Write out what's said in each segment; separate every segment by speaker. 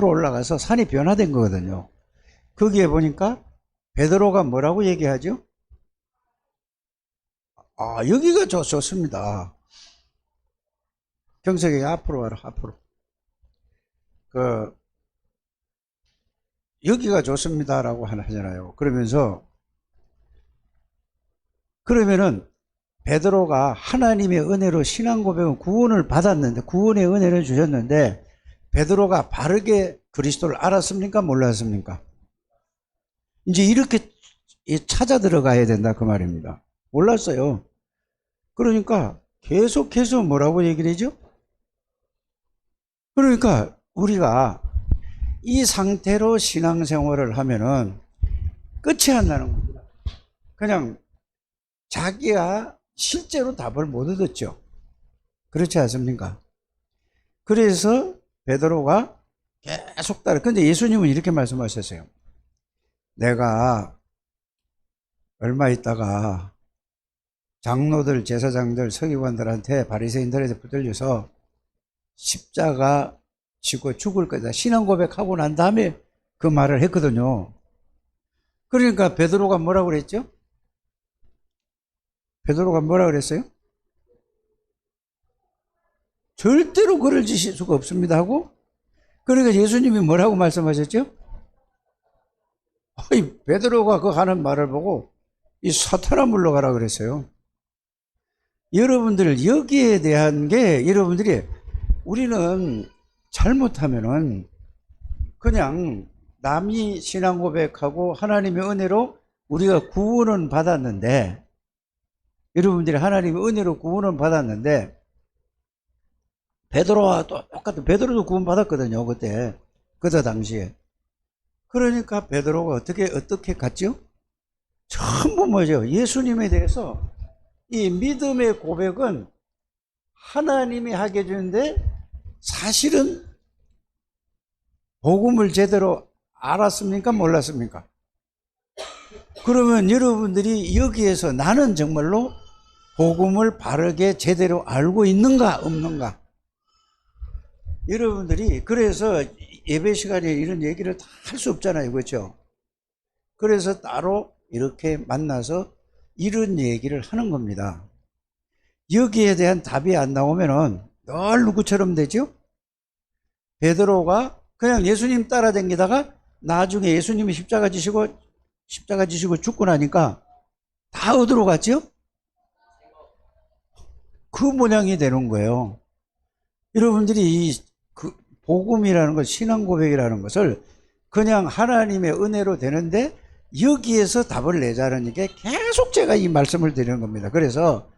Speaker 1: 올라가서 산이 변화된 거거든요. 거기에 보니까 베드로가 뭐라고 얘기하죠? 여기가 좋습니다. 경석이 앞으로 와라, 앞으로. 여기가 좋습니다라고 하잖아요. 그러면은 베드로가 하나님의 은혜로 신앙 고백은 구원을 받았는데, 구원의 은혜를 주셨는데, 베드로가 바르게 그리스도를 알았습니까? 몰랐습니까? 이제 이렇게 찾아 들어가야 된다, 그 말입니다. 몰랐어요. 그러니까 계속해서 뭐라고 얘기를 하죠? 그러니까 우리가 이 상태로 신앙생활을 하면은 끝이 안 나는 겁니다. 그냥 자기가 실제로 답을 못 얻었죠. 그렇지 않습니까? 그래서 베드로가 계속 근데 예수님은 이렇게 말씀하셨어요. 내가 얼마 있다가 장로들, 제사장들, 서기관들한테, 바리새인들한테 붙들려서 십자가 지고 죽을 거다, 신앙 고백하고 난 다음에 그 말을 했거든요. 그러니까 베드로가 뭐라고 그랬죠? 베드로가 뭐라고 그랬어요? 절대로 그럴 지실 수가 없습니다 하고, 그러니까 예수님이 뭐라고 말씀하셨죠? 베드로가 그 하는 말을 보고 이 사탄아 물러가라 그랬어요. 여러분들 여기에 대한 게, 여러분들이, 우리는 잘못하면은 그냥 남이 신앙 고백하고 하나님의 은혜로 우리가 구원은 받았는데, 여러분들이 하나님의 은혜로 구원은 받았는데, 베드로와 똑같은, 베드로도 구원 받았거든요, 그때 당시에. 그러니까 베드로가 어떻게 갔죠? 전부 뭐죠? 예수님에 대해서, 이 믿음의 고백은 하나님이 하게 해주는데, 사실은 복음을 제대로 알았습니까? 몰랐습니까? 그러면 여러분들이 여기에서 나는 정말로 복음을 바르게 제대로 알고 있는가 없는가? 여러분들이, 그래서 예배 시간에 이런 얘기를 다 할 수 없잖아요, 그렇죠? 그래서 따로 이렇게 만나서 이런 얘기를 하는 겁니다. 여기에 대한 답이 안 나오면은 늘 누구처럼 되죠? 베드로가 그냥 예수님 따라다니다가 나중에 예수님이 십자가 지시고 죽고 나니까 다 어디로 갔죠? 그 모양이 되는 거예요. 여러분들이 복음이라는 것, 신앙 고백이라는 것을 그냥 하나님의 은혜로 되는데, 여기에서 답을 내자는 게 계속 제가 이 말씀을 드리는 겁니다. 그래서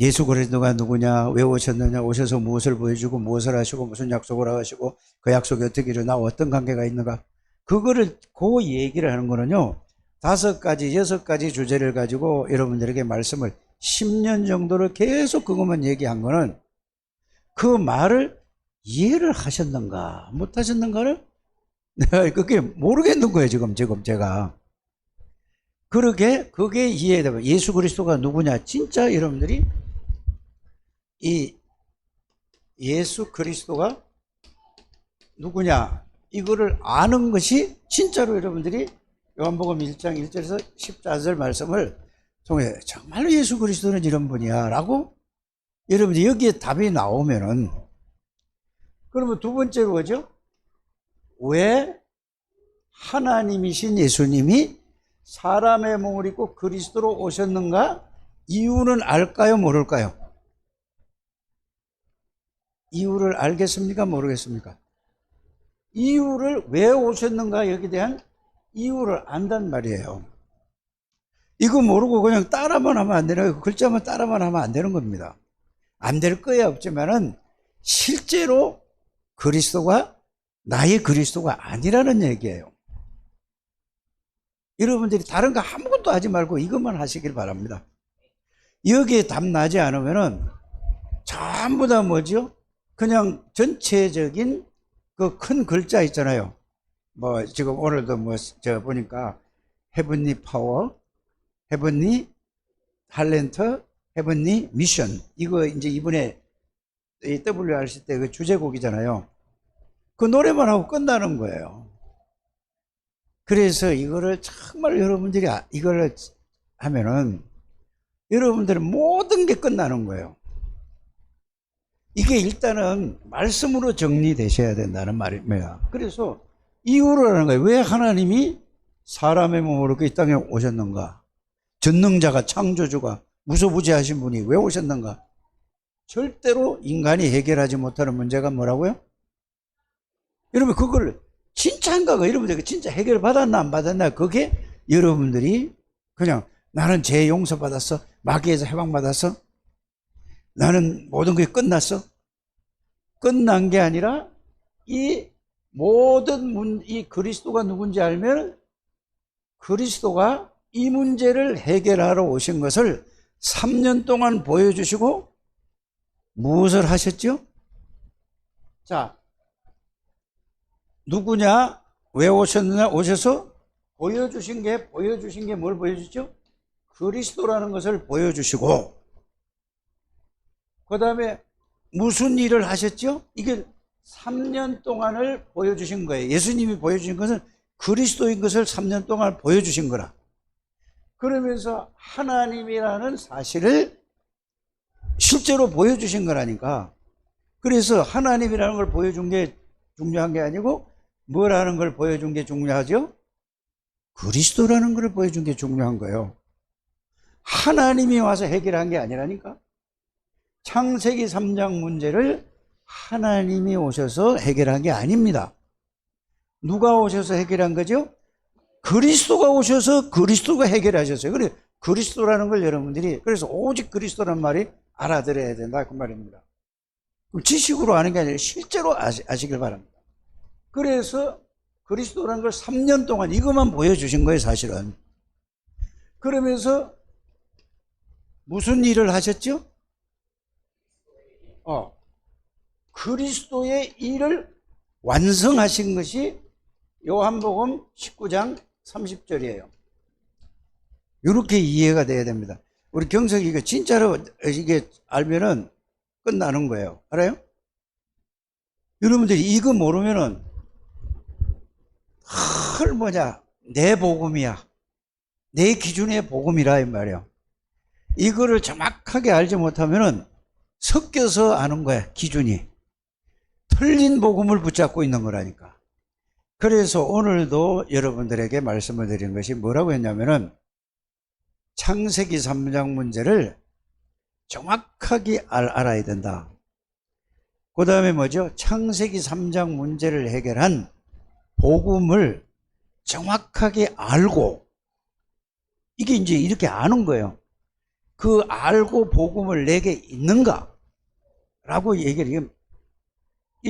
Speaker 1: 예수 그리스도가 누구냐, 왜 오셨느냐, 오셔서 무엇을 보여주고 무엇을 하시고 무슨 약속을 하시고 그 약속이 어떻게 일어나고 어떤 관계가 있는가, 그 얘기를 하는 거는요, 5가지 6가지 주제를 가지고 여러분들에게 말씀을 10년 정도를 계속 그것만 얘기한 거는, 그 말을 이해를 하셨는가 못 하셨는가를 내가 그게 모르겠는 거예요, 지금 제가. 그게 이해되고, 예수 그리스도가 누구냐, 진짜 여러분들이 이 예수 그리스도가 누구냐, 이거를 아는 것이 진짜로 여러분들이 요한복음 1장 1절에서 14절 말씀을 통해 정말로 예수 그리스도는 이런 분이야 라고 여러분들이 여기에 답이 나오면은, 그러면 두 번째로 뭐죠? 왜 하나님이신 예수님이 사람의 몸을 입고 그리스도로 오셨는가? 이유는 알까요, 모를까요? 이유를 알겠습니까, 모르겠습니까? 이유를, 왜 오셨는가, 여기에 대한 이유를 안단 말이에요. 이거 모르고 그냥 따라만 하면 안 되는 거예요. 글자만 따라만 하면 안 되는 겁니다. 안 될 거야 없지만은 실제로 그리스도가 나의 그리스도가 아니라는 얘기예요. 여러분들이 다른 거 아무것도 하지 말고 이것만 하시길 바랍니다. 여기에 답 나지 않으면은 전부 다 뭐죠? 그냥 전체적인 그 큰 글자 있잖아요. 뭐 지금 오늘도 보니까 헤븐리 파워, 헤븐리 탤런트, 헤븐리 미션, 이거 이제 이번에 WRC 때 그 주제곡이잖아요. 그 노래만 하고 끝나는 거예요. 그래서 이거를 정말 여러분들이 이걸 하면은 여러분들의 모든 게 끝나는 거예요. 이게 일단은 말씀으로 정리되셔야 된다는 말입니다. 그래서 이유라는 거예요. 왜 하나님이 사람의 몸으로 이 땅에 오셨는가? 전능자가, 창조주가, 무소부지하신 분이 왜 오셨는가? 절대로 인간이 해결하지 못하는 문제가 뭐라고요? 여러분 그걸 진짜 한가가 여러분들 진짜 해결 받았나 안 받았나? 그게 여러분들이 그냥 나는 죄 용서받았어, 마귀에서 해방받았어, 나는 모든 게 끝났어. 끝난 게 아니라 이 모든 이 그리스도가 누군지 알면 그리스도가 이 문제를 해결하러 오신 것을 3년 동안 보여주시고 무엇을 하셨죠? 자, 누구냐? 왜 오셨느냐? 오셔서 보여주신 게 뭘 보여주죠? 그리스도라는 것을 보여주시고, 그 다음에 무슨 일을 하셨죠? 이게 3년 동안을 보여주신 거예요. 예수님이 보여주신 것은 그리스도인 것을 3년 동안 보여주신 거라. 그러면서 하나님이라는 사실을 실제로 보여주신 거라니까. 그래서 하나님이라는 걸 보여준 게 중요한 게 아니고 뭐라는 걸 보여준 게 중요하죠? 그리스도라는 걸 보여준 게 중요한 거예요. 하나님이 와서 해결한 게 아니라니까. 창세기 3장 문제를 하나님이 오셔서 해결한 게 아닙니다. 누가 오셔서 해결한 거죠? 그리스도가 오셔서 그리스도가 해결하셨어요. 그래, 그리스도라는 걸 여러분들이, 그래서 오직 그리스도란 말이 알아들어야 된다 그 말입니다. 지식으로 아는 게 아니라 실제로 아시길 바랍니다. 그래서 그리스도라는 걸 3년 동안 이것만 보여주신 거예요, 사실은. 그러면서 무슨 일을 하셨죠? 그리스도의 일을 완성하신 것이 요한복음 19장 30절이에요. 이렇게 이해가 돼야 됩니다. 우리 경석이 이거 진짜로 이게 알면은 끝나는 거예요. 알아요? 여러분들이 이거 모르면은 내 복음이야, 내 기준의 복음이라 이 말이에요. 이거를 정확하게 알지 못하면은 섞여서 아는 거야. 기준이 틀린 복음을 붙잡고 있는 거라니까. 그래서 오늘도 여러분들에게 말씀을 드린 것이 뭐라고 했냐면은 창세기 3장 문제를 정확하게 알아야 된다. 그 다음에 뭐죠? 창세기 3장 문제를 해결한 복음을 정확하게 알고, 이게 이제 이렇게 아는 거예요. 그 알고 복음을 내게 있는가? 라고 얘기를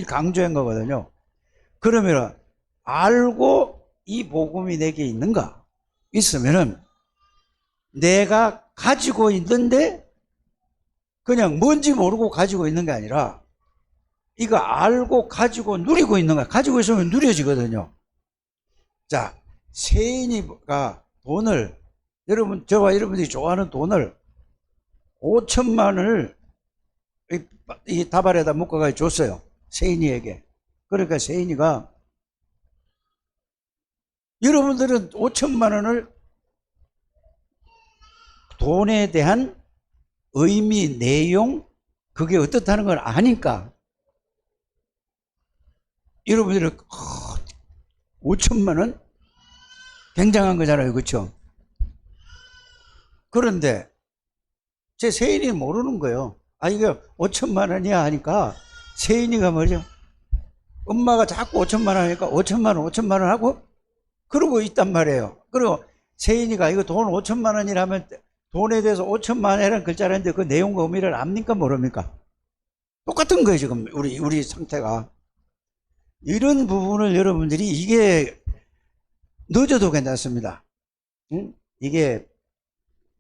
Speaker 1: 강조한 거거든요. 그러면 알고 이 복음이 내게 있는가? 있으면은 내가 가지고 있는데 그냥 뭔지 모르고 가지고 있는 게 아니라 이거 알고 가지고 누리고 있는 거야. 가지고 있으면 누려지거든요. 자, 세인이가 돈을, 저와 여러분들이 좋아하는 돈을 5천만 원을 이 다발에다 묶어가지고 줬어요. 세인이에게. 그러니까 세인이가, 여러분들은 5천만 원을 돈에 대한 의미, 내용, 그게 어떻다는 걸 아니까 여러분들은 5천만 원? 굉장한 거잖아요. 그렇죠? 그런데 제 세인이 모르는 거예요. 이게 5천만 원이야 하니까 세인이가 뭐죠? 엄마가 자꾸 5천만 원 하니까 5천만 원 하고 그러고 있단 말이에요. 그리고 세인이가 이거 돈 5천만 원이라면 돈에 대해서 5천만 원이라는 글자라는데 그 내용과 의미를 압니까 모릅니까? 똑같은 거예요. 지금 우리 상태가. 이런 부분을 여러분들이, 이게 늦어도 괜찮습니다. 응? 이게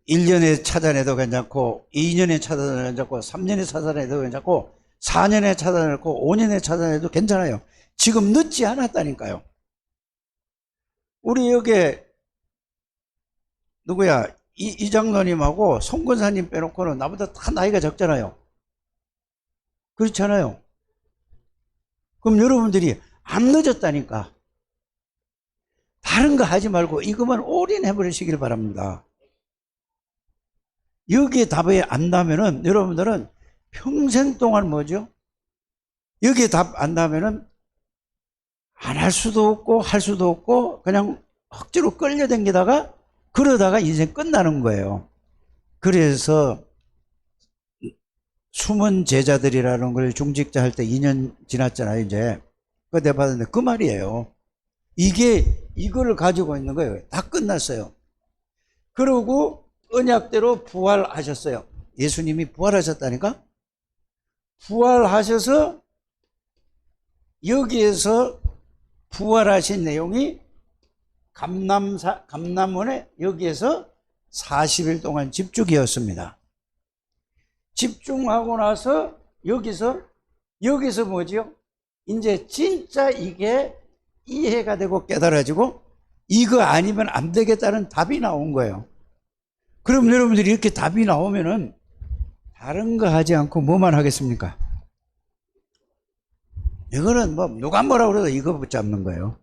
Speaker 1: 1년에 찾아내도 괜찮고 2년에 찾아내도 괜찮고 3년에 찾아내도 괜찮고 4년에 찾아내고 5년에 찾아내도 괜찮아요. 지금 늦지 않았다니까요. 우리 여기 누구야, 이 장로님하고 송 권사님 빼놓고는 나보다 다 나이가 적잖아요. 그렇잖아요. 그럼 여러분들이 안 늦었다니까. 다른 거 하지 말고 이것만 올인해 버리시길 바랍니다. 여기에 답이 안 나면은 여러분들은 평생 동안 뭐죠? 여기에 답 안 나면은 안 할 수도 없고 할 수도 없고 그냥 억지로 끌려다니다가 그러다가 인생 끝나는 거예요. 그래서 숨은 제자들이라는 걸 중직자 할 때 2년 지났잖아요, 이제. 그때 받았는데 그 말이에요. 이거를 가지고 있는 거예요. 다 끝났어요. 그러고 언약대로 부활하셨어요. 예수님이 부활하셨다니까? 부활하셔서 여기에서 부활하신 내용이 감람원에 여기에서 40일 동안 집중이었습니다. 집중하고 나서 여기서 뭐지요? 이제 진짜 이게 이해가 되고 깨달아지고 이거 아니면 안 되겠다는 답이 나온 거예요. 그럼 여러분들이 이렇게 답이 나오면은 다른 거 하지 않고 뭐만 하겠습니까? 이거는 뭐 누가 뭐라 그래도 이거 붙잡는 거예요.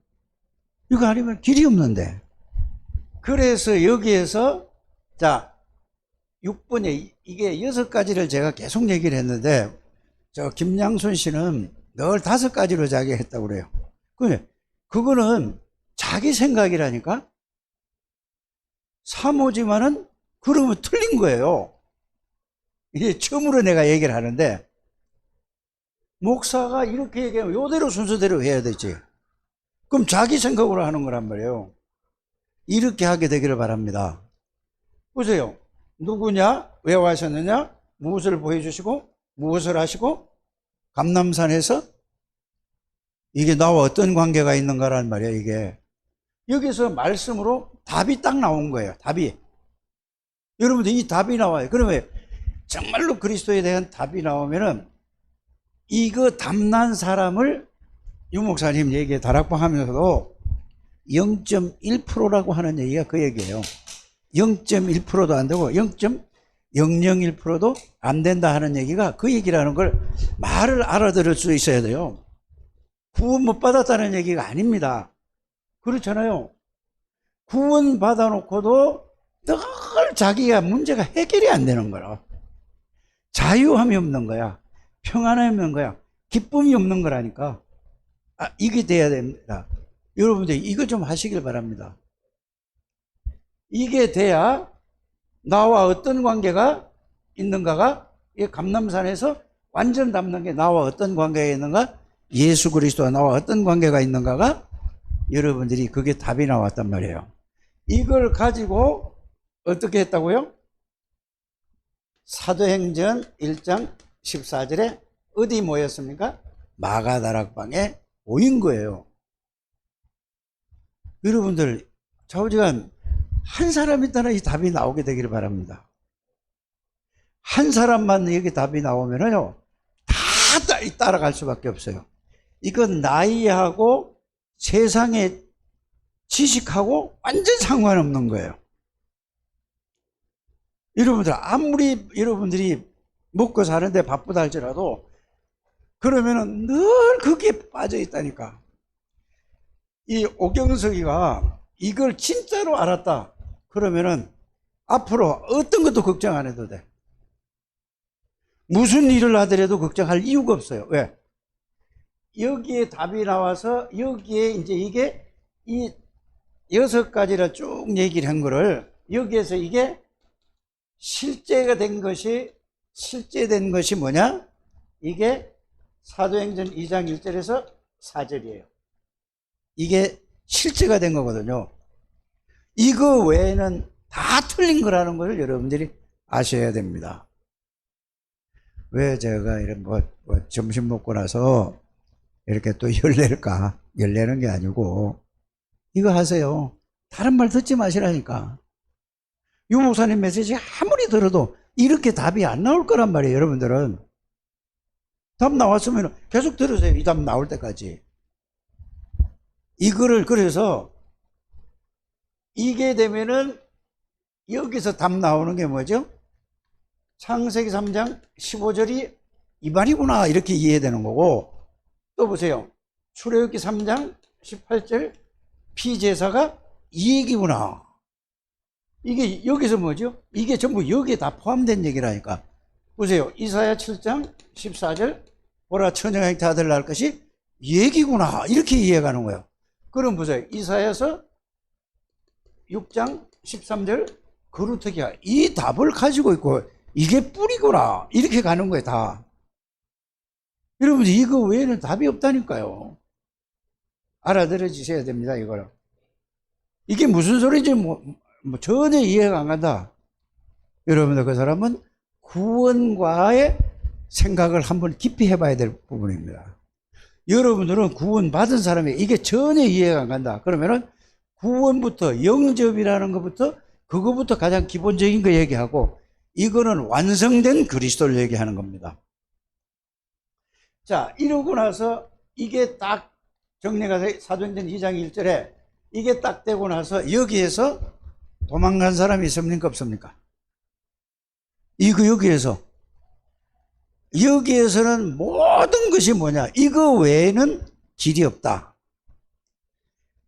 Speaker 1: 이거 아니면 길이 없는데. 그래서 여기에서 자 6번에 이게 6가지를 제가 계속 얘기를 했는데 저 김양순 씨는 늘 5가지로 자기 했다고 그래요. 그거는 자기 생각이라니까. 사모지만은 그러면 틀린 거예요. 이게 처음으로 내가 얘기를 하는데 목사가 이렇게 얘기하면 이대로 순서대로 해야 되지. 그럼 자기 생각으로 하는 거란 말이에요. 이렇게 하게 되기를 바랍니다. 보세요. 누구냐? 왜 와셨느냐? 무엇을 보여주시고 무엇을 하시고 감람산에서 이게 나와 어떤 관계가 있는가란 말이에요. 이게 여기서 말씀으로 답이 딱 나온 거예요. 답이. 여러분들 이 답이 나와요. 그러면 정말로 그리스도에 대한 답이 나오면은 이거 답난 사람을 유 목사님 얘기에 다락방 하면서도 0.1%라고 하는 얘기가 그 얘기예요. 0.1%도 안 되고 0.001%도 안 된다 하는 얘기가 그 얘기라는 걸 말을 알아들을 수 있어야 돼요. 구원 못 받았다는 얘기가 아닙니다. 그렇잖아요. 구원 받아놓고도 늘 자기가 문제가 해결이 안 되는 거라. 자유함이 없는 거야. 평안함이 없는 거야. 기쁨이 없는 거라니까. 이게 돼야 됩니다. 여러분들 이거 좀 하시길 바랍니다. 이게 돼야 나와 어떤 관계가 있는가가 이 감람산에서 완전 담는 게 나와 어떤 관계가 있는가, 예수 그리스도와 나와 어떤 관계가 있는가가 여러분들이 그게 답이 나왔단 말이에요. 이걸 가지고 어떻게 했다고요? 사도행전 1장 14절에 어디 모였습니까? 마가다락방에 모인 거예요. 여러분들 좌우지간 한 사람이 따라 이 답이 나오게 되기를 바랍니다. 한 사람만 여기 답이 나오면은요 다 따라갈 수밖에 없어요. 이건 나이하고 세상의 지식하고 완전 상관없는 거예요. 여러분들 아무리 여러분들이 먹고 사는데 바쁘다 할지라도 그러면은 늘 거기에 빠져 있다니까. 이 오경석이가 이걸 진짜로 알았다 그러면은 앞으로 어떤 것도 걱정 안 해도 돼. 무슨 일을 하더라도 걱정할 이유가 없어요. 왜? 여기에 답이 나와서 여기에 이제 이게 이 6가지를 쭉 얘기를 한 거를 여기에서 이게 실제된 것이 뭐냐? 이게 사도행전 2장 1절에서 4절이에요. 이게 실제가 된 거거든요. 이거 외에는 다 틀린 거라는 걸 여러분들이 아셔야 됩니다. 왜 제가 이런 점심 먹고 나서 이렇게 또 열낼까? 열내는 게 아니고 이거 하세요. 다른 말 듣지 마시라니까. 유 목사님 메시지 아무리 들어도 이렇게 답이 안 나올 거란 말이에요. 여러분들은 답 나왔으면 계속 들으세요. 이 답 나올 때까지. 이거를 그래서 이게 되면은 여기서 답 나오는 게 뭐죠? 창세기 3장 15절이 이 말이구나 이렇게 이해되는 거고, 또 보세요. 출애굽기 3장 18절 피제사가 이 얘기구나. 이게 여기서 뭐죠? 이게 전부 여기에 다 포함된 얘기라니까. 보세요. 이사야 7장 14절 보라 처녀의 아들 낳을 것이 얘기구나. 이렇게 이해가는 거예요. 그럼 보세요. 이사야서 6장 13절 거루터기가 이 답을 가지고 있고 이게 뿌리구나. 이렇게 가는 거예요. 다. 여러분들 이거 외에는 답이 없다니까요. 알아들어 주셔야 됩니다. 이거를. 이게 무슨 소리인지 전혀 이해가 안 간다. 여러분들 그 사람은 구원과의 생각을 한번 깊이 해봐야 될 부분입니다. 여러분들은 구원 받은 사람이 이게 전혀 이해가 안 간다. 그러면은 구원부터 영접이라는 것부터 그거부터 가장 기본적인 거 얘기하고 이거는 완성된 그리스도를 얘기하는 겁니다. 자, 이러고 나서 이게 딱 정리가 돼 사도행전 2장 1절에 이게 딱 되고 나서 여기에서 도망간 사람이 있습니까? 없습니까? 여기에서는 모든 것이 뭐냐? 이거 외에는 길이 없다.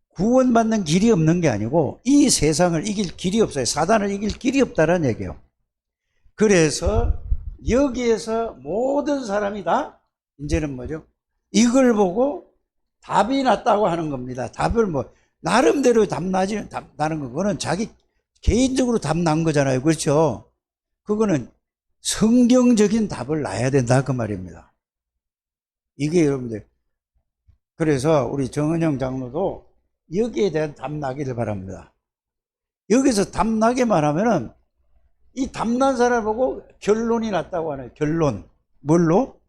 Speaker 1: 구원받는 길이 없는 게 아니고 이 세상을 이길 길이 없어요. 사단을 이길 길이 없다는 얘기예요. 그래서 여기에서 모든 사람이 다 이제는 뭐죠? 이걸 보고 답이 났다고 하는 겁니다. 답을 나름대로 나는 그거는 자기 개인적으로 답 난 거잖아요. 그렇죠? 그거는 성경적인 답을 놔야 된다. 그 말입니다. 이게 여러분들. 그래서 우리 정은영 장로도 여기에 대한 답 나기를 바랍니다. 여기서 답 나게만 하면은 이 답난 사람을 보고 결론이 났다고 하는 결론. 뭘로?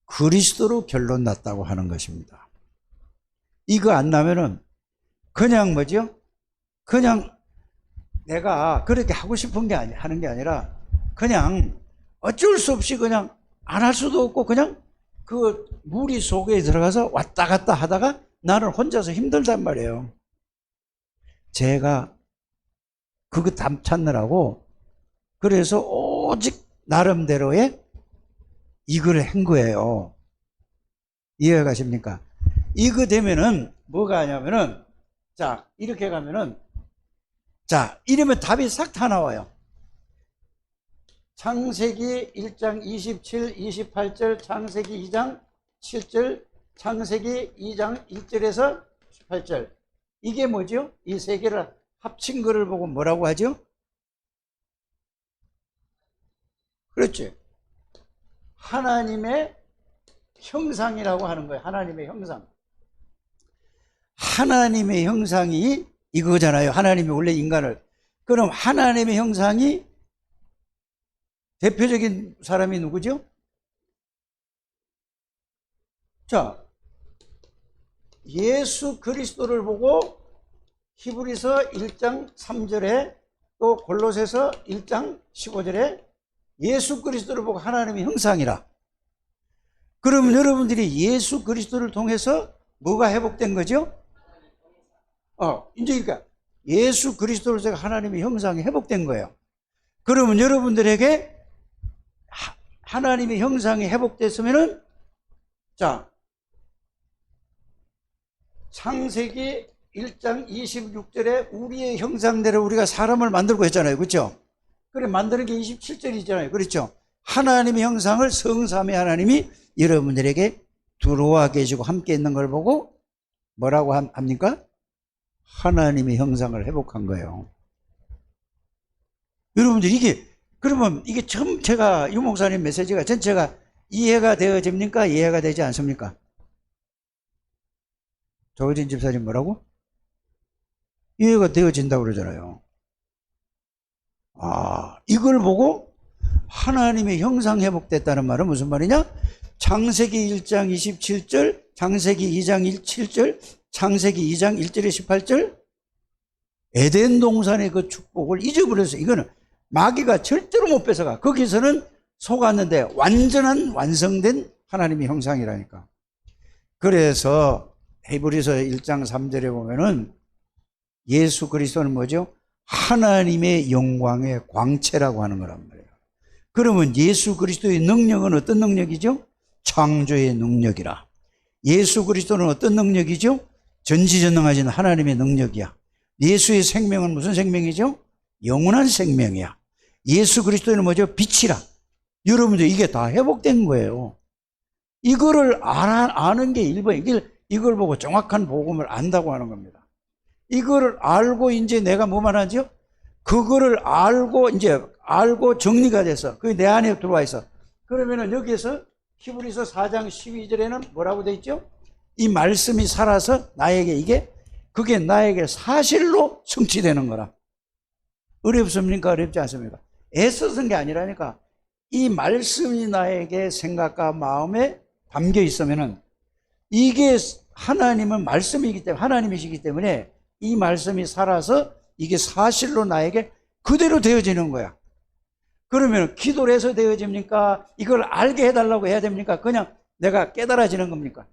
Speaker 1: 그리스도로 결론 났다고 하는 것입니다. 이거 안 나면은 그냥 뭐죠? 그냥 내가 그렇게 하고 싶은 게 하는 게 아니라 그냥 어쩔 수 없이 그냥 안 할 수도 없고 그냥 그 무리 속에 들어가서 왔다 갔다 하다가 나는 혼자서 힘들단 말이에요. 제가 그거 답 찾느라고 그래서 오직 나름대로의 이걸 한 거예요. 이해가 가십니까? 이거 되면은 뭐가 하냐면은 자 이렇게 가면은 자 이러면 답이 싹 다 나와요. 창세기 1장 27, 28절, 창세기 2장 7절, 창세기 2장 1절에서 18절. 이게 뭐죠? 이 세 개를 합친 거를 보고 뭐라고 하죠? 그렇지. 하나님의 형상이라고 하는 거예요. 하나님의 형상. 하나님의 형상이 이거잖아요. 하나님이 원래 인간을. 그럼 하나님의 형상이 대표적인 사람이 누구죠? 자, 예수 그리스도를 보고 히브리서 1장 3절에 또 골로새서 1장 15절에 예수 그리스도를 보고 하나님의 형상이라. 그러면 여러분들이 예수 그리스도를 통해서 뭐가 회복된 거죠? 이제 그러니까 예수 그리스도를 통해서 하나님의 형상이 회복된 거예요. 그러면 여러분들에게 하나님의 형상이 회복됐으면은 자 창세기 1장 26절에 우리의 형상대로 우리가 사람을 만들고 했잖아요. 그렇죠? 그래 만드는 게 27절이잖아요. 그렇죠? 하나님의 형상을 성삼위 하나님이 여러분들에게 들어와 계시고 함께 있는 걸 보고 뭐라고 합니까? 하나님의 형상을 회복한 거예요. 여러분들 이게 그러면 이게 처음 제가 유 목사님 메시지가 전체가 이해가 되어집니까? 이해가 되지 않습니까? 조호진 집사님 뭐라고? 이해가 되어진다고 그러잖아요. 이걸 보고 하나님의 형상 회복됐다는 말은 무슨 말이냐? 창세기 1장 27절, 창세기 2장 7절, 창세기 2장 1절에 18절 에덴 동산의 그 축복을 잊어버려서 이거는 마귀가 절대로 못 뺏어가. 거기서는 속았는데 완전한 완성된 하나님의 형상이라니까. 그래서 히브리서 1장 3절에 보면은 예수 그리스도는 뭐죠? 하나님의 영광의 광채라고 하는 거란 말이에요. 그러면 예수 그리스도의 능력은 어떤 능력이죠? 창조의 능력이라. 예수 그리스도는 어떤 능력이죠? 전지전능하신 하나님의 능력이야. 예수의 생명은 무슨 생명이죠? 영원한 생명이야. 예수 그리스도는 뭐죠? 빛이라. 여러분들 이게 다 회복된 거예요. 이거를 아는 게 1번. 이걸 보고 정확한 복음을 안다고 하는 겁니다. 이거를 알고 이제 내가 뭐만 하죠? 그거를 알고 정리가 돼서 그게 내 안에 들어와 있어. 그러면은 여기에서 히브리서 4장 12절에는 뭐라고 돼 있죠? 이 말씀이 살아서 나에게 그게 나에게 사실로 성취되는 거라. 어렵습니까? 어렵지 않습니까? 애써 쓴 게 아니라니까. 이 말씀이 나에게 생각과 마음에 담겨 있으면은 이게 하나님은 말씀이기 때문에, 하나님이시기 때문에 이 말씀이 살아서 이게 사실로 나에게 그대로 되어지는 거야. 그러면 기도를 해서 되어집니까? 이걸 알게 해달라고 해야 됩니까? 그냥 내가 깨달아지는 겁니까?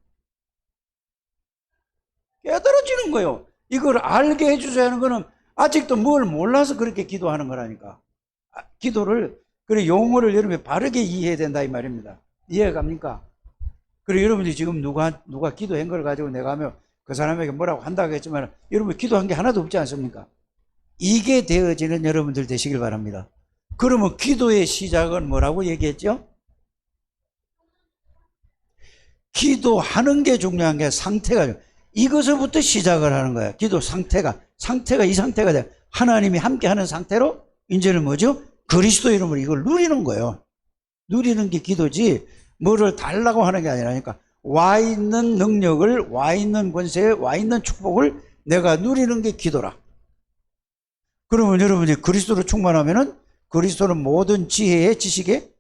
Speaker 1: 깨달아지는 거예요. 이걸 알게 해주셔야 하는 거는 아직도 뭘 몰라서 그렇게 기도하는 거라니까. 기도를, 그래, 용어를 여러분이 바르게 이해해야 된다 이 말입니다. 이해가 갑니까? 그래, 여러분들이 지금 누가 기도한 걸 가지고 내가 하면 그 사람에게 뭐라고 한다고 했지만 여러분 기도한 게 하나도 없지 않습니까? 이게 되어지는 여러분들 되시길 바랍니다. 그러면 기도의 시작은 뭐라고 얘기했죠? 기도하는 게 중요한 게 상태가, 이것부터 시작을 하는 거예요. 기도 상태가 이 상태가 돼. 하나님이 함께 하는 상태로 이제는 뭐죠? 그리스도 이름으로 이걸 누리는 거예요. 누리는 게 기도지 뭐를 달라고 하는 게 아니라니까. 와 있는 능력을, 와 있는 권세, 와 있는 축복을 내가 누리는 게 기도라. 그러면 여러분이 그리스도로 충만하면은 그리스도는 모든 지혜의 지식의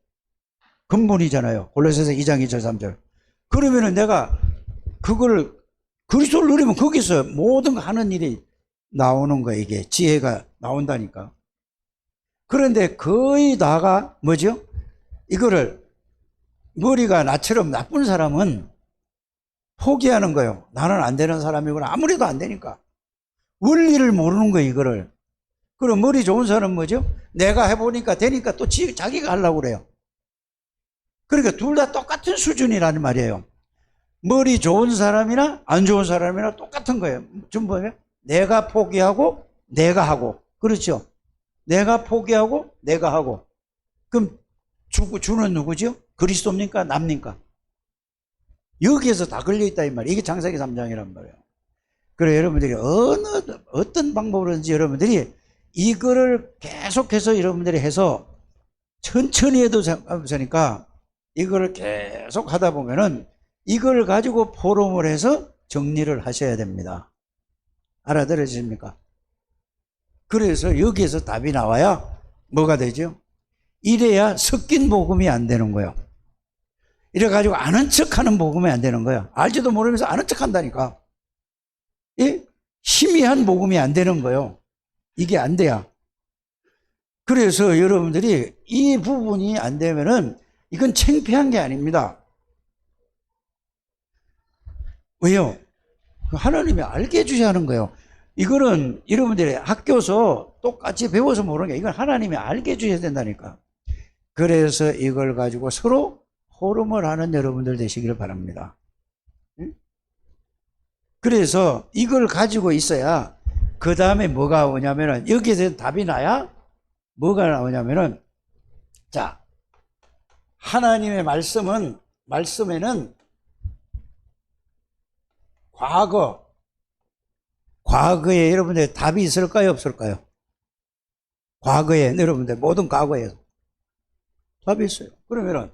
Speaker 1: 근본이잖아요. 골로새서 2장 2절 3절. 그러면은 내가 그걸 그리스도를 누리면 거기서 모든 하는 일이 나오는 거예요. 이게 지혜가 나온다니까. 그런데 거의 다가 뭐죠? 이거를 머리가 나처럼 나쁜 사람은 포기하는 거예요. 나는 안 되는 사람이구나. 아무래도 안 되니까. 원리를 모르는 거예요, 이거를. 그럼 머리 좋은 사람은 뭐죠? 내가 해보니까 되니까 또 자기가 하려고 그래요. 그러니까 둘 다 똑같은 수준이라는 말이에요. 머리 좋은 사람이나 안 좋은 사람이나 똑같은 거예요. 좀 보면 내가 포기하고 내가 하고. 그렇죠? 내가 포기하고 내가 하고. 그럼 주는 누구죠? 그리스도입니까? 남입니까? 여기에서 다 걸려있다 이 말이에요. 이게 창세기 3장이란 말이에요. 그래 여러분들이 어떤 방법으로든지 여러분들이 이거를 계속해서 여러분들이 해서 천천히 해도 상관없으니까 이거를 계속 하다 보면은 이걸 가지고 포럼을 해서 정리를 하셔야 됩니다. 알아들으십니까? 그래서 여기에서 답이 나와야 뭐가 되죠? 이래야 섞인 복음이 안 되는 거예요. 이래가지고 아는 척 하는 복음이 안 되는 거예요. 알지도 모르면서 아는 척 한다니까. 이 희미한 복음이 안 되는 거예요. 이게 안 돼야. 그래서 여러분들이 이 부분이 안 되면은 이건 창피한 게 아닙니다. 왜요? 하나님이 알게 해주셔야 하는 거예요. 이거는 여러분들이 학교에서 똑같이 배워서 모르는 게 이건 하나님이 알게 해주셔야 된다니까. 그래서 이걸 가지고 서로 포럼을 하는 여러분들 되시기를 바랍니다. 그래서 이걸 가지고 있어야 그 다음에 뭐가 오냐면은 여기에서 답이 나야 뭐가 나오냐면은 자 하나님의 말씀에는 과거에 여러분들 답이 있을까요? 없을까요? 과거에 여러분들 모든 과거에 답이 있어요. 그러면은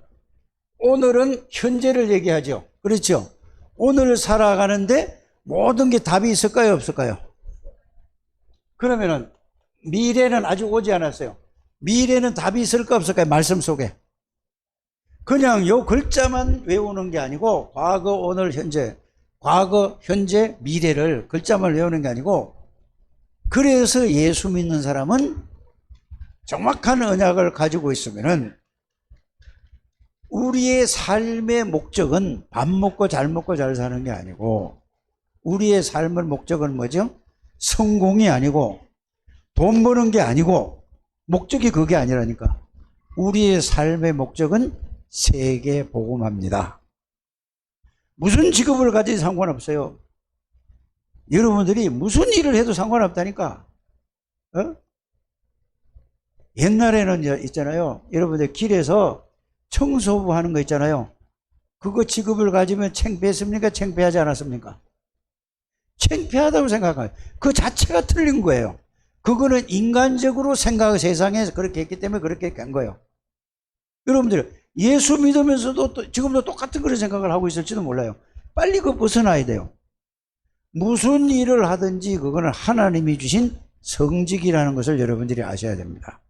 Speaker 1: 오늘은 현재를 얘기하죠. 그렇죠? 오늘 살아가는데 모든 게 답이 있을까요? 없을까요? 그러면은 미래는 아직 오지 않았어요. 미래는 답이 있을까 없을까요? 말씀 속에. 그냥 요 글자만 외우는 게 아니고 과거, 오늘, 현재, 과거, 현재, 미래를 글자만 외우는 게 아니고 그래서 예수 믿는 사람은 정확한 언약을 가지고 있으면은 우리의 삶의 목적은 밥 먹고 잘 사는 게 아니고 우리의 삶의 목적은 뭐죠? 성공이 아니고 돈 버는 게 아니고 목적이 그게 아니라니까. 우리의 삶의 목적은 세계 복음화입니다. 무슨 직업을 가지도 상관없어요. 여러분들이 무슨 일을 해도 상관없다니까. 어? 옛날에는 있잖아요. 여러분들 길에서 청소부 하는 거 있잖아요. 그거 직업을 가지면 창피했습니까? 창피하지 않았습니까? 창피하다고 생각해요. 그 자체가 틀린 거예요. 그거는 인간적으로 세상에서 그렇게 했기 때문에 그렇게 된 거예요. 여러분들 예수 믿으면서도 지금도 똑같은 그런 생각을 하고 있을지도 몰라요. 빨리 그거 벗어나야 돼요. 무슨 일을 하든지 그거는 하나님이 주신 성직이라는 것을 여러분들이 아셔야 됩니다.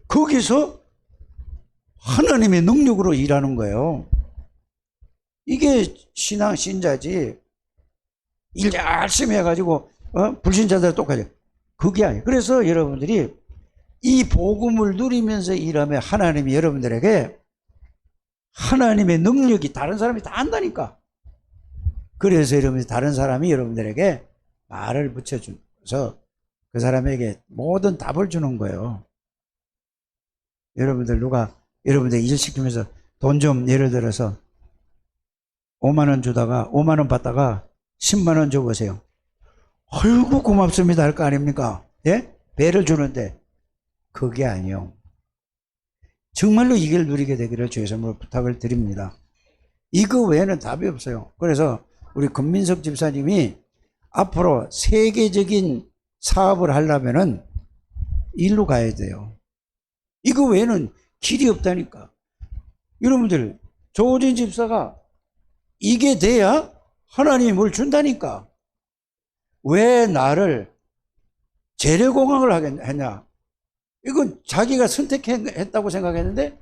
Speaker 1: 거기서 하나님의 능력으로 일하는 거예요. 이게 신자지. 일 열심히 해가지고 불신자들 똑같아요. 그게 아니에요. 그래서 여러분들이 이 복음을 누리면서 일하면 하나님이 여러분들에게 하나님의 능력이 다른 사람이 다 안다니까. 그래서 여러분들 다른 사람이 여러분들에게 말을 붙여줘서 그 사람에게 모든 답을 주는 거예요. 여러분들 누가 여러분들 일 시키면서 돈 좀 예를 들어서 5만 원 주다가 5만 원 받다가 10만 원 줘보세요. 아이고 고맙습니다 할 거 아닙니까? 예? 배를 주는데 그게 아니요. 정말로 이걸 누리게 되기를 주의 이름으로 부탁을 드립니다. 이거 외에는 답이 없어요. 그래서 우리 금민석 집사님이 앞으로 세계적인 사업을 하려면은 일로 가야 돼요. 이거 외에는 길이 없다니까. 여러분들 조진 집사가 이게 돼야 하나님이 뭘 준다니까. 왜 나를 재래공학을 했냐? 이건 자기가 선택했다고 생각했는데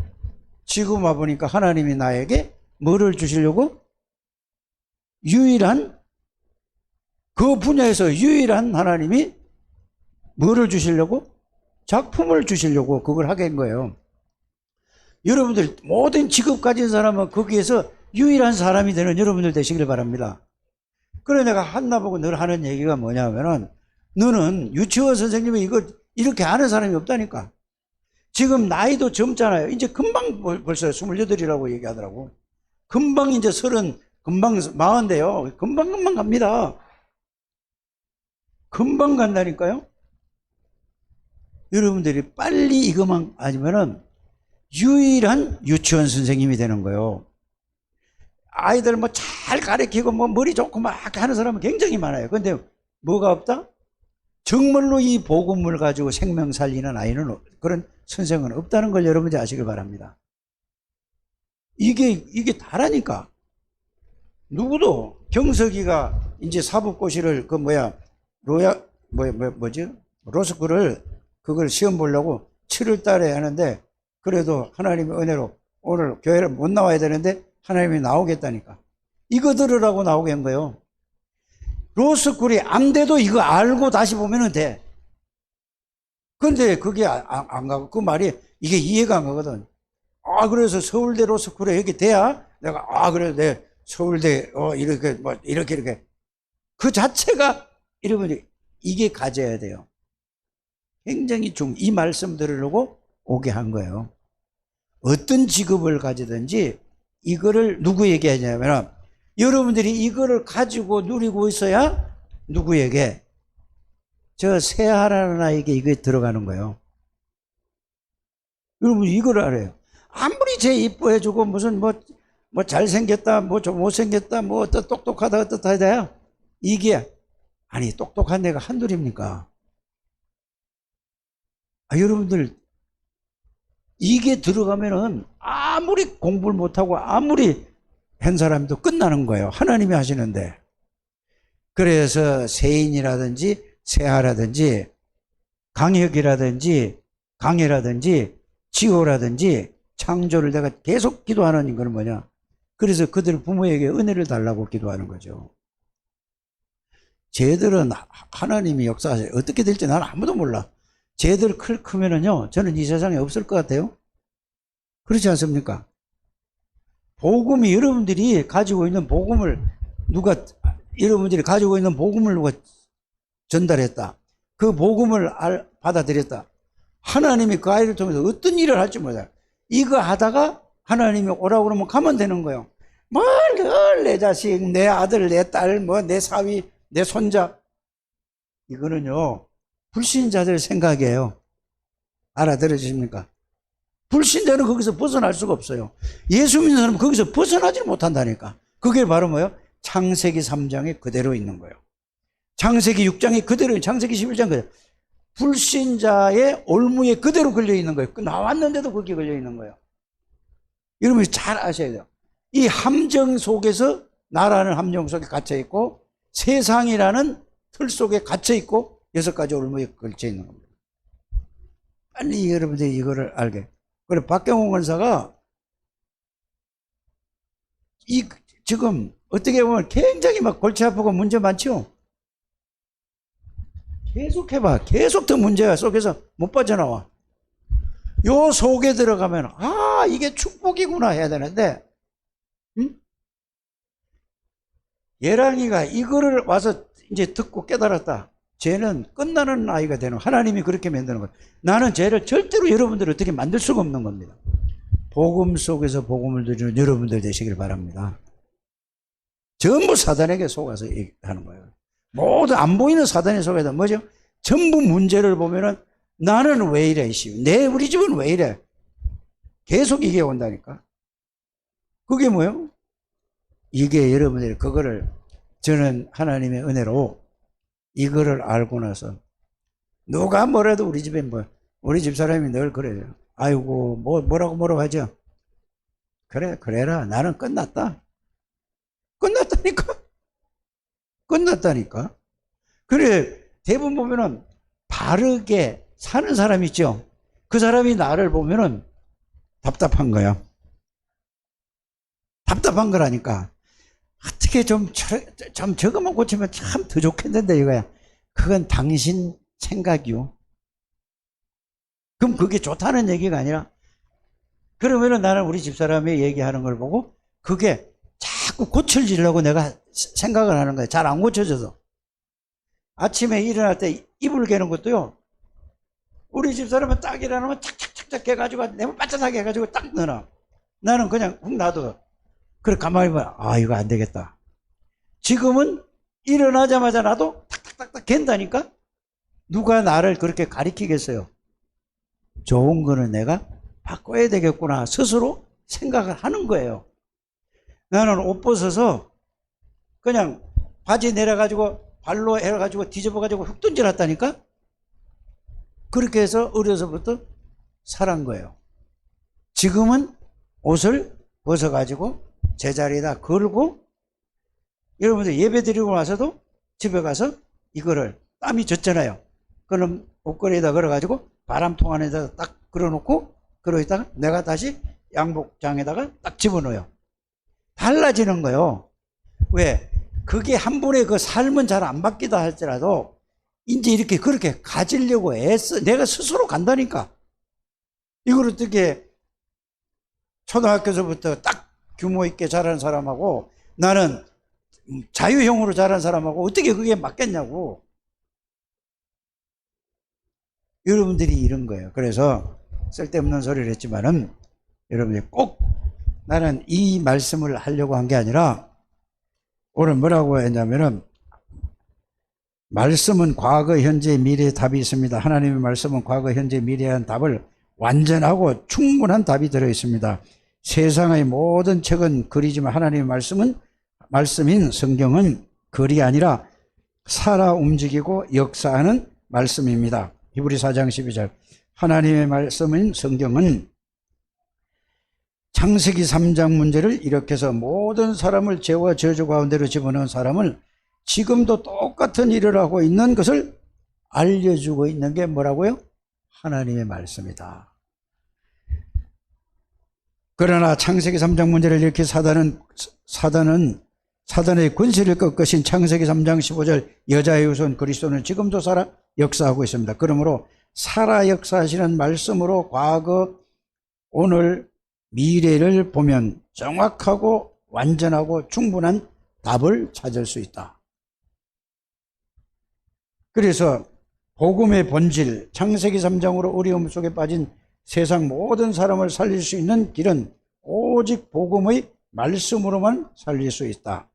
Speaker 1: 지금 와보니까 하나님이 나에게 뭐를 주시려고? 유일한 그 분야에서 유일한 하나님이 뭐를 주시려고? 작품을 주시려고 그걸 하게 한 거예요. 여러분들 모든 직업 가진 사람은 거기에서 유일한 사람이 되는 여러분들 되시길 바랍니다. 그래 내가 한나보고 늘 하는 얘기가 뭐냐면은 너는 유치원 선생님이 이거 이렇게 아는 사람이 없다니까. 지금 나이도 젊잖아요. 이제 금방 벌써 28이라고 얘기하더라고. 금방 이제 30, 금방 40인데요. 금방 갑니다. 금방 간다니까요. 여러분들이 빨리 이것만 아니면은 유일한 유치원 선생님이 되는 거예요. 아이들 뭐 잘 가르치고 뭐 머리 좋고 막 하는 사람은 굉장히 많아요. 근데 뭐가 없다? 정말로 이 복음을 가지고 생명 살리는 아이는 그런 선생은 없다는 걸 여러분들이 아시길 바랍니다. 이게 다라니까. 누구도 경석이가 이제 사법고시를 로스쿨을 그걸 시험 보려고 7월 달에 하는데 그래도 하나님의 은혜로 오늘 교회를 못 나와야 되는데 하나님이 나오겠다니까. 이거 들으라고 나오게 한 거예요. 로스쿨이 안 돼도 이거 알고 다시 보면 돼. 근데 그게 안 가고 그 말이 이게 이해가 안 가거든. 그래서 서울대 로스쿨에 여기 돼야 내가 그래 내 서울대 이렇게 그 자체가 여러분이 이게 가져야 돼요. 굉장히 이 말씀 들으려고 오게 한 거예요. 어떤 직업을 가지든지 이거를 누구에게 하냐면 여러분들이 이거를 가지고 누리고 있어야 누구에게? 저 세하라는 아이에게 이게 들어가는 거예요. 여러분 이걸 알아요. 아무리 제 이뻐해주고 무슨 뭐 잘생겼다 뭐 좀 못생겼다 뭐 어떠 똑똑하다 어떻다 이게 아니 똑똑한 애가 한둘입니까? 여러분들 이게 들어가면은 아무리 공부를 못하고 아무리 한 사람도 끝나는 거예요. 하나님이 하시는데. 그래서 세인이라든지 세하라든지 강혁이라든지 강혜라든지 지호라든지 창조를 내가 계속 기도하는 건 뭐냐? 그래서 그들 부모에게 은혜를 달라고 기도하는 거죠. 쟤들은 하나님이 역사하세요. 어떻게 될지 나는 아무도 몰라. 쟤들 크면은요, 저는 이 세상에 없을 것 같아요. 그렇지 않습니까? 복음이 여러분들이 가지고 있는 복음을 여러분들이 가지고 있는 복음을 누가 전달했다. 그 복음을 받아들였다. 하나님이 그 아이를 통해서 어떤 일을 할지 몰라요. 이거 하다가 하나님이 오라고 그러면 가면 되는 거예요. 늘 내 자식, 내 아들, 내 딸, 뭐 내 사위, 내 손자. 이거는요, 불신자들 생각이에요. 알아들으십니까? 불신자는 거기서 벗어날 수가 없어요. 예수 믿는 사람은 거기서 벗어나지 못한다니까. 그게 바로 뭐예요? 창세기 3장에 그대로 있는 거예요. 창세기 6장에 그대로, 창세기 11장 그대로. 불신자의 올무에 그대로 걸려 있는 거예요. 나왔는데도 거기에 걸려 있는 거예요. 여러분이 잘 아셔야 돼요. 이 함정 속에서, 나라는 함정 속에 갇혀 있고, 세상이라는 틀 속에 갇혀 있고, 6가지 올무에 걸쳐 있는 겁니다. 빨리 여러분들이 이거를 알게. 그래, 박경호 권사가 지금 어떻게 보면 굉장히 막 골치 아프고 문제 많죠? 계속 해봐. 계속 더 문제가 속에서 못 빠져나와. 요 속에 들어가면, 아, 이게 축복이구나 해야 되는데, 응? 예랑이가 이거를 와서 이제 듣고 깨달았다. 죄는 끝나는 아이가 되는, 하나님이 그렇게 만드는 거예요. 나는 죄를 절대로 여러분들 어떻게 만들 수가 없는 겁니다. 복음 속에서 복음을 드리는 여러분들 되시길 바랍니다. 전부 사단에게 속아서 하는 거예요. 모두 안 보이는 사단에 속아서 뭐죠? 전부 문제를 보면은 나는 왜 이래, 우리 집은 왜 이래? 계속 이게 온다니까. 그게 뭐예요? 이게 여러분들이 그거를, 저는 하나님의 은혜로 이거를 알고 나서 누가 뭐래도 우리 집에 우리 집 사람이 늘 그래요. 아이고, 뭐라고 하죠? 그래라. 나는 끝났다. 끝났다니까. 그래, 대부분 보면은 바르게 사는 사람 있죠? 그 사람이 나를 보면은 답답한 거야. 답답한 거라니까. 어떻게 좀 저것만 고치면 참 더 좋겠는데 이거야. 그건 당신 생각이요. 그럼 그게 좋다는 얘기가 아니라, 그러면은 나는 우리 집사람이 얘기하는 걸 보고 그게 자꾸 고쳐지려고 내가 생각을 하는 거야. 잘 안 고쳐져서. 아침에 일어날 때 이불 개는 것도요, 우리 집사람은 딱 일어나면 착착착착 해가지고 내가 빠듯하게 해가지고 딱 넣어놔. 나는 그냥 훅 놔둬. 그래, 가만히 보면, 아, 이거 안 되겠다. 지금은 일어나자마자 나도 탁탁탁탁 갠다니까? 누가 나를 그렇게 가리키겠어요? 좋은 거는 내가 바꿔야 되겠구나. 스스로 생각을 하는 거예요. 나는 옷 벗어서 그냥 바지 내려가지고 발로 해가지고 뒤집어가지고 훅 던져놨다니까? 그렇게 해서 어려서부터 살한 거예요. 지금은 옷을 벗어가지고 제자리에다 걸고, 여러분들 예배 드리고 나서도 집에 가서 이거를, 땀이 젖잖아요. 그럼 옷걸이에다 걸어가지고 바람통 안에다 딱 걸어놓고, 그러다가 내가 다시 양복장에다가 딱 집어넣어요. 달라지는 거예요. 왜? 그게 한 분의 그 삶은 잘 안 바뀌다 할지라도 이제 이렇게 그렇게 가지려고 애써. 내가 스스로 간다니까. 이걸 어떻게 초등학교에서부터 딱 규모 있게 자란 사람하고 나는 자유형으로 자란 사람하고 어떻게 그게 맞겠냐고. 여러분들이 이런 거예요. 그래서 쓸데없는 소리를 했지만은 여러분들이 꼭, 나는 이 말씀을 하려고 한 게 아니라, 오늘 뭐라고 했냐면은, 말씀은 과거, 현재, 미래의 답이 있습니다. 하나님의 말씀은 과거, 현재, 미래에 대한 답을 완전하고 충분한 답이 들어있습니다. 세상의 모든 책은 글이지만 하나님의 말씀인 성경은 글이 아니라 살아 움직이고 역사하는 말씀입니다. 히브리 4장 12절. 하나님의 말씀인 성경은 창세기 3장 문제를 일으켜서 모든 사람을 죄와 저주 가운데로 집어넣은 사람을 지금도 똑같은 일을 하고 있는 것을 알려주고 있는 게 뭐라고요? 하나님의 말씀이다. 그러나 창세기 3장 문제를 일으켜 사단의 권세를 꺾으신 창세기 3장 15절 여자의 후손 그리스도는 지금도 살아 역사하고 있습니다. 그러므로 살아 역사하시는 말씀으로 과거, 오늘, 미래를 보면 정확하고 완전하고 충분한 답을 찾을 수 있다. 그래서 복음의 본질, 창세기 3장으로 어려움 속에 빠진 세상 모든 사람을 살릴 수 있는 길은 오직 복음의 말씀으로만 살릴 수 있다.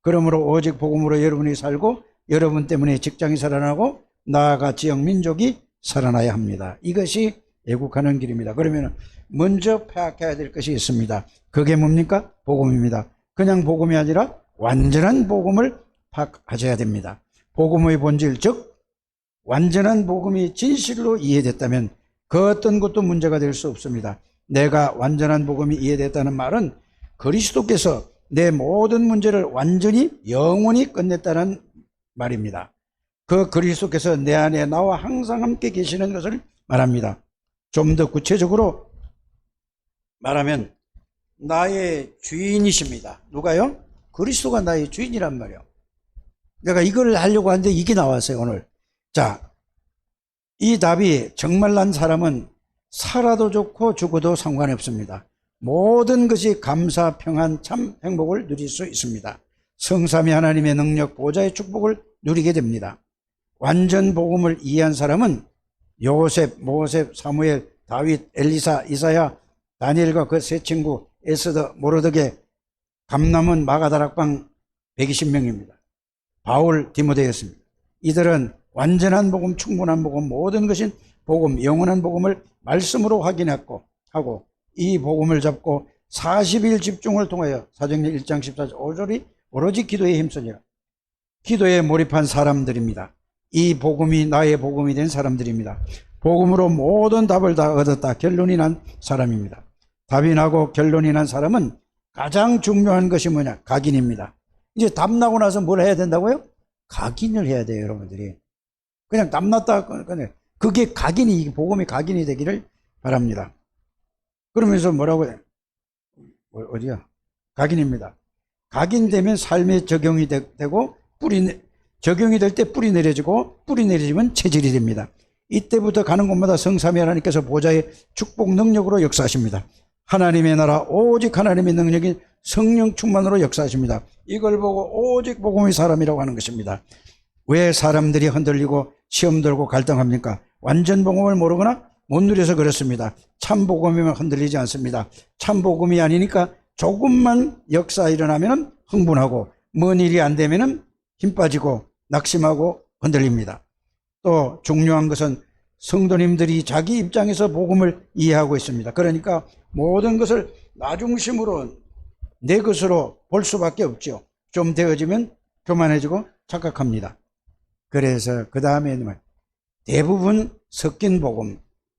Speaker 1: 그러므로 오직 복음으로 여러분이 살고 여러분 때문에 직장이 살아나고 나아가 지역 민족이 살아나야 합니다. 이것이 애국하는 길입니다. 그러면 먼저 파악해야 될 것이 있습니다. 그게 뭡니까? 복음입니다. 그냥 복음이 아니라 완전한 복음을 파악하셔야 됩니다. 복음의 본질, 즉 완전한 복음이 진실로 이해됐다면 그 어떤 것도 문제가 될 수 없습니다. 내가 완전한 복음이 이해됐다는 말은 그리스도께서 내 모든 문제를 완전히 영원히 끝냈다는 말입니다. 그 그리스도께서 내 안에 나와 항상 함께 계시는 것을 말합니다. 좀 더 구체적으로 말하면 나의 주인이십니다. 누가요? 그리스도가 나의 주인이란 말이에요. 내가 이걸 하려고 하는데 이게 나왔어요, 오늘. 자, 이 답이 정말난 사람은 살아도 좋고 죽어도 상관없습니다. 모든 것이 감사, 평안, 참 행복을 누릴 수 있습니다. 성삼위 하나님의 능력, 보좌의 축복을 누리게 됩니다. 완전 복음을 이해한 사람은 요셉, 모세, 사무엘, 다윗, 엘리사, 이사야, 다니엘과 그 세 친구, 에스더, 모르드게, 감남은, 마가다락방 120명입니다. 바울, 디모데였습니다. 이들은 완전한 복음, 충분한 복음, 모든 것인 복음, 영원한 복음을 말씀으로 확인했고 하고 이 복음을 잡고 40일 집중을 통하여 사도행전 1장 14절 5절이 오로지 기도에 힘쓰니라. 기도에 몰입한 사람들입니다. 이 복음이 나의 복음이 된 사람들입니다. 복음으로 모든 답을 다 얻었다. 결론이 난 사람입니다. 답이 나고 결론이 난 사람은 가장 중요한 것이 뭐냐? 각인입니다. 이제 답 나고 나서 뭘 해야 된다고요? 각인을 해야 돼요, 여러분들이. 그냥 답 났다, 그게 각인이, 복음이 각인이 되기를 바랍니다. 그러면서 뭐라고 해요? 어디야? 각인입니다. 각인되면 삶에 적용이 되고, 적용이 될 때 뿌리 내려지고, 뿌리 내려지면 체질이 됩니다. 이때부터 가는 곳마다 성삼위 하나님께서 보좌의 축복 능력으로 역사하십니다. 하나님의 나라, 오직 하나님의 능력이 성령 충만으로 역사하십니다. 이걸 보고 오직 복음의 사람이라고 하는 것입니다. 왜 사람들이 흔들리고 시험 들고 갈등합니까? 완전 복음을 모르거나 못 누려서 그렇습니다. 참 복음이면 흔들리지 않습니다. 참 복음이 아니니까 조금만 역사 일어나면 흥분하고 뭔 일이 안 되면 힘 빠지고 낙심하고 흔들립니다. 또 중요한 것은 성도님들이 자기 입장에서 복음을 이해하고 있습니다. 그러니까 모든 것을 나 중심으로 내 것으로 볼 수밖에 없죠. 좀 되어지면 교만해지고 착각합니다. 그래서 그 다음에 대부분 섞인 복음,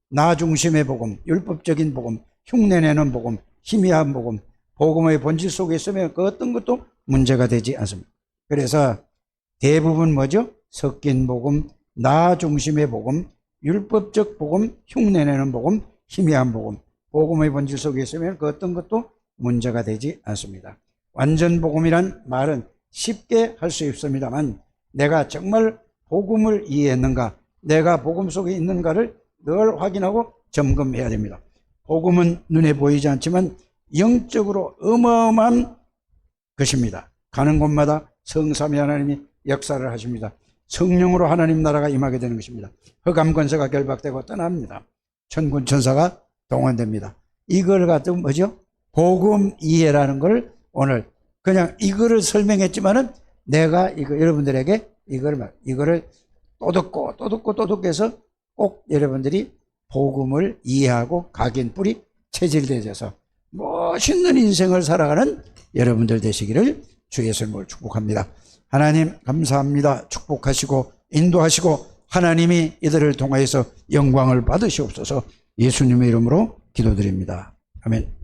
Speaker 1: 나 중심의 복음, 율법적인 복음, 흉내내는 복음, 희미한 복음, 복음의 본질 속에 있으면 그 어떤 것도 문제가 되지 않습니다. 그래서 대부분 뭐죠? 섞인 복음, 나 중심의 복음, 율법적 복음, 흉내내는 복음, 희미한 복음, 복음의 본질 속에 있으면 그 어떤 것도 문제가 되지 않습니다. 완전 복음이란 말은 쉽게 할 수 있습니다만 내가 정말 복음을 이해했는가, 내가 복음 속에 있는가를 늘 확인하고 점검해야 됩니다. 복음은 눈에 보이지 않지만 영적으로 어마어마한 것입니다. 가는 곳마다 성삼위 하나님이 역사를 하십니다. 성령으로 하나님 나라가 임하게 되는 것입니다. 흑암 권세가 결박되고 떠납니다. 천군 천사가 동원됩니다. 이걸 갖고 뭐죠? 복음 이해라는 걸 오늘 그냥 이거를 설명했지만은 내가 이거 여러분들에게 이거를 또 듣고 해서 꼭 여러분들이 복음을 이해하고 각인 뿌리 체질되셔서 멋있는 인생을 살아가는 여러분들 되시기를 주 예수님을 축복합니다. 하나님 감사합니다. 축복하시고 인도하시고 하나님이 이들을 통하여서 영광을 받으시옵소서. 예수님의 이름으로 기도드립니다. 아멘.